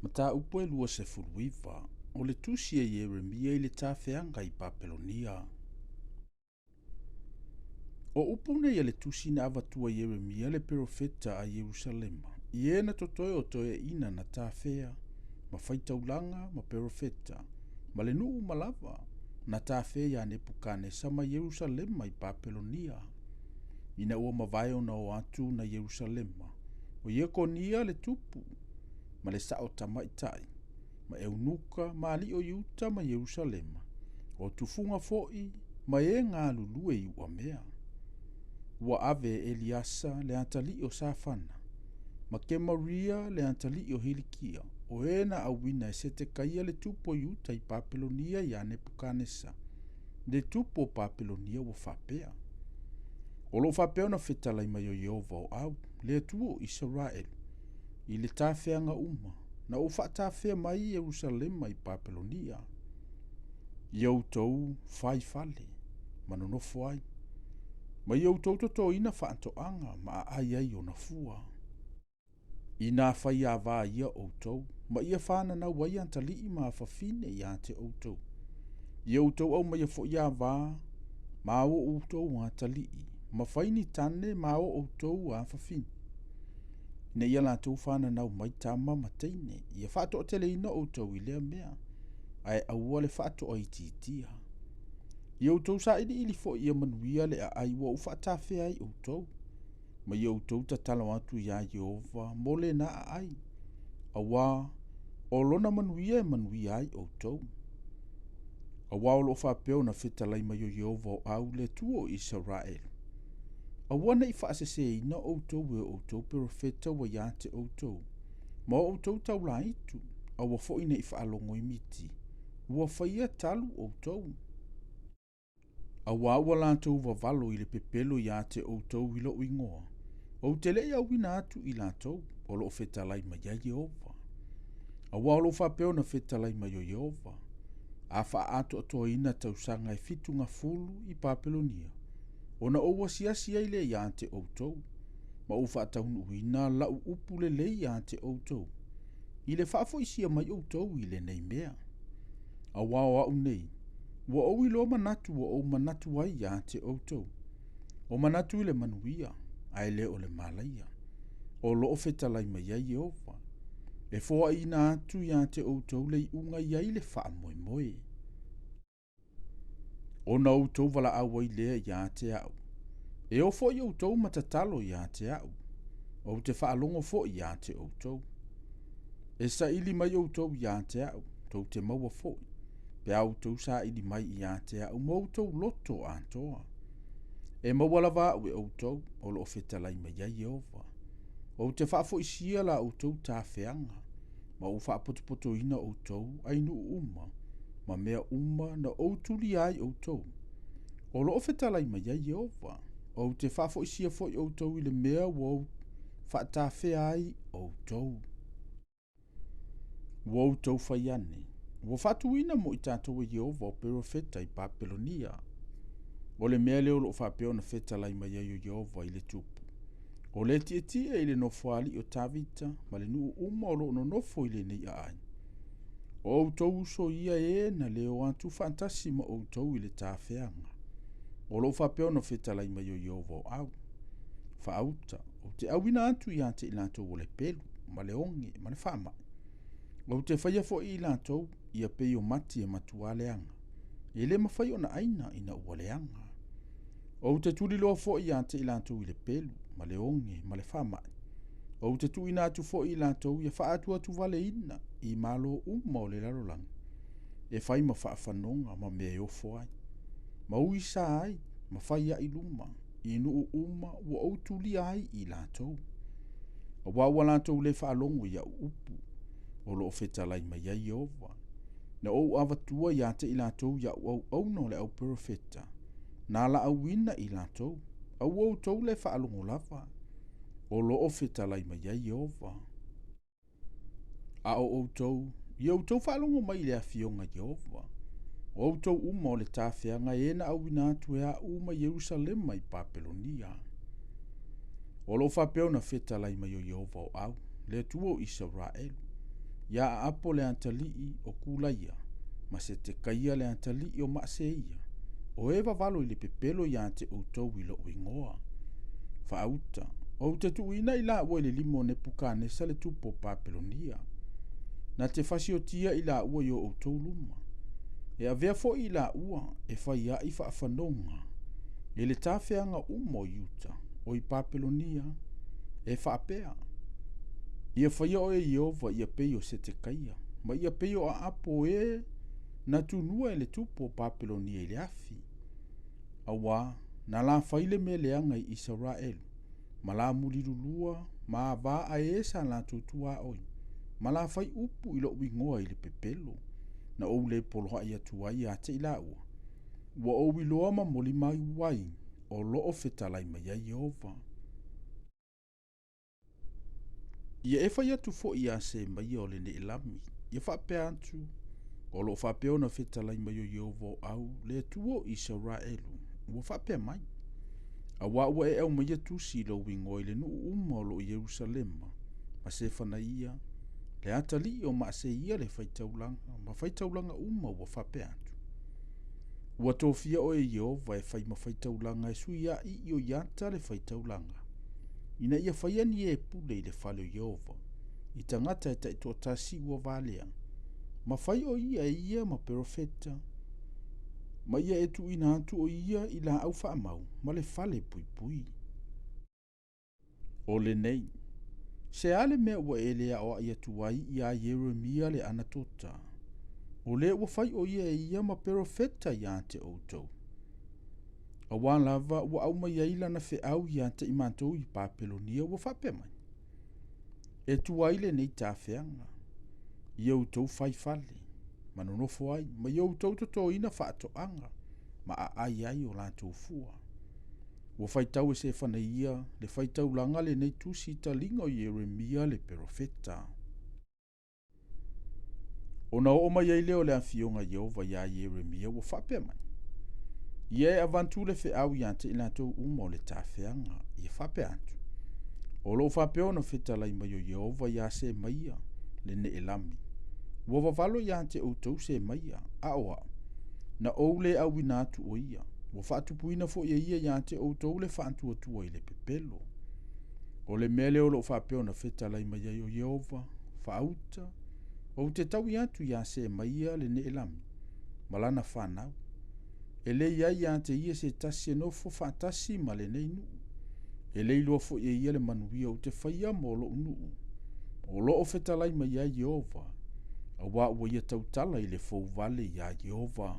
Mata upo e lua se fuluiva, o le tusi e Yeremia i le tawhianga i Papelonia. O upo nei le tusi na avatua Yeremia le profeta a Jerusalema. I ena totoe o toe ina na tawhea, ma whaitaulanga, ma profeta, ma le nuu malava, na tawhea Nepukane sama Jerusalema i Papelonia. Ina ua mawai na o atu na Jerusalema, o Yekonia le tupu, ma le sao tamaitai, ma eunuka ma ali o Yuta ma Jerusalema, o tufunga foi, ma e ngā lulue i ua mea. Ua ave Eliasa le antali o Safana, ma Kemaria le antali o Hilikia, o ena awina e sete kaia le tupo Yuta i Papelonia i a Nebukanesa, le tupo Papelonia ua whapea. O lo whapea na whetalai mai o Yehova o au, le tuo Israel, i le tawhianga uma, na o whaatawhea mai i Jerusalema i Papelonia. Iau tau whai fale, manonofo ai. Ma iau tau toto ina whaantoanga, ma ai ai o na fua. Ina whai a wā ia o tau, ma ia whana na wai antali i maa whawhine i ate o tau. Iau tau au ma ia fo ia wā, ma o tau antali i, ma whaini tane ma o tau a whawhine. Ina ia la tau whana nau mai tama mateine, ia whaato o tele ina o tau i lea mea, ai aua le whaato o ititia. Iau tau sa ili fo ia manuia le a ai ua uwhaatawhea ai o tau. Ma iau tau ta talo atu ia Jehova, mole na a ai. Awa, o lona manuia e manuia ai o tau. Awa o lo whapeo na whitalai mai o Jehova o au le tuo Israel. Awa na i whaasese ina o tau e o tau profeta wa iate o tau. Ma o tau tau la itu, awa fo ina i whaalongo i miti. Ua whaia talu o tau. Awa ua la tau vavalo i le pepelo iate o tau ilo uingoa. O te lei au ina atu i la tau, o lo whetalai mai a Jehova. Awa o lo whapeo na whetalai mai o Jehova. A wha ato ato ina tau sanga e fitunga fulu i Papelonia. Ona oua siasi ai le iate o tau. Ma ufa ataunu uina lau upu le le iate o tau. I le whaafo isia mai o tau i le nei mea. Awa o au nei. Ua au ilo manatu wa o manatu ai iate o tau. O manatu i le manuia. Ai le o le malaia. O lo ofetalai mai ai Jehova. E foa ina atu iate o tau le unga iai le wha moe moe. O na o tau wala awa i lea iate au. E o fo i o tau matatalo iate au. O te whaalongo fo iate o tau. E sa ili mai o tau iate au. Tau te maua fo. Pe au tau sa ili mai iate au. Mau tau loto antoa. E mawala wa ue o tau. O lo ofetalai mai ai Jehova. O te whaafo isia la o tau ta whianga. Ma o whaapotopoto ina o tau. Ainu uma. Ma mea uma na o tuli ai o tau. O lo ofetalai mai ai Jehova. O te whaafo isia foi o tau i le mea wau whaatawhea ai o tau. Wau tau whaiane. Wa whatuina mo i tātou e Jehova o perofeta i Papelonia. O le mea leo lo whapeo na whetalai mai ai o Jehova i le tupu. O le tia i le nofoali o Tavita, ma le nuu uma o lo no nofo i le nei a ai. O au tau uso ia e na leo antu fantasi ma o tau i le tāwheanga. O lo whapeo na whetalai mai o Jehova o au. Whaauta, o te awina antu i ante i lantou o le pelu, ma le onge, ma le whaama. O te whaia fo i lantou, ia pei o mati e matua leanga. E le mawhai o na aina ina ua leanga. O te tuli loa fo i ante i lantou i le pelu, ma le onge, ma le whaama. O te tu ina atu fo i lantou, ia whaatu atu vale ina, i malo uma o le larolang. E whai ma whaafanonga, ma mea o foai. Ma ui sa ai, ma whai a iluma, i nuu uma ua au tuli ai i lantou. O wawa lantou le whaalongo ia upu, o lo ofetalai mai ai Jehova. Na ou avatua i ate i lantou ia au no le au profeta. Na la au wina i lantou, au tau le whaalongo lava. O lo ofetalai mai ai Jehova. A o tau, i au tau whaalongo mai le afionga Jehova. O au tau uma o le tāwhianga e na au ina atu e a uma Jerusalema i Papelonia. O lo whapeo na whetalai mai o Jehova o au, le tuo Israel. ia a apo le antalii o kulaia, ma se te kaia le antalii o maaseia, o e vavalo i le pepelo ia te outou i lo ingoa. Faauta, o te tuuina i la ua i le limo ne pukanesa le tupo Papelonia. Na te fasiotia i la ua i o outou luma. E avea fo i la ua e whaia i whaafanonga. E le tawhianga umo Yuta o i Papelonia e whaapea. Ia whaia o e Iova ia peio se te kaia. Ma ia peio a apo e na tunua e le tupo Papelonia i le afi. Awa, na la whaile me leanga i Israel. Ma la mulirulua, ma va a esa la tutua oi. Ma la whai upu i lo wingoa i le pepelo. Na ou le poloha ia tuai a te ila ua. Wa ou i loa ma moli mai wai o loo fetalai mai a Iova. Ia e whai atu fo ia se mai o le ne ilami. Ia whapea antu. O loo whapea ona fetalai mai o Iova au le tuo Israelu. Ua whapea mai. A ua e au mai atu si lo wingo i le nuu uma o lo Jerusalema. Ma se whana ia. Le atali o ma se ia le whaitaulanga. Ma whaitaulanga uma ua whapea atu. Ua tōwhia o e Iova e whai ma whaitaulanga e sui a i o iata le whaitaulanga. Ina ia whaiani e pule i le whale o Iova. I tangata e taito tasi ua valea. Ma whai o ia e ia ma perofeta. Ma ia e tu ina atu o ia i la au whaamau. Ma le whale pui pui. O le nei. Se ale mea ua elea o ia tuai i a Jeremia le anatota. O le ua whai o ia e ia ma perofeta ia te outou. A wā lava ua au mai aila na fe au ia te imantou i Papelonia ua whape mai. E tuai le nei tāwhianga. I outou whai whale. Manonofo ai, ma i outou toto ina whaatoanga. Ma a ai o lātou fua. Ua whaitau e se whana ia, le whaitau langa le nei tusi talinga o Jeremia le perofeta. Ona o mai ai leo le awhionga Iova ia Jeremia ua whapea mai. Ia e avantu le wheau ia te ilatou umo le tāwhianga, ia whapea atu. O lo whapea ona whetalai mai o Iova ia se maia, le ne elami. Ua wawalo ia te outou se maia, a oa. Na ou le au ina atu o ia. Ua whaatupuina fo ia te outou le whaantua i le pepelo. O le mele o lo whapea ona whetalai mai o Iova, whaauta, o te tau i atu ia se maia le ne elami. Malana whanau. E le ia te ia se tasi e nofo whaatasi ma le nei nuu. E le ilua fo ia le manuia o te whaia mo lo nuu. O lo o whetalai mai ia Iova. A wā ua ia tautala i le fau vale ia Iova.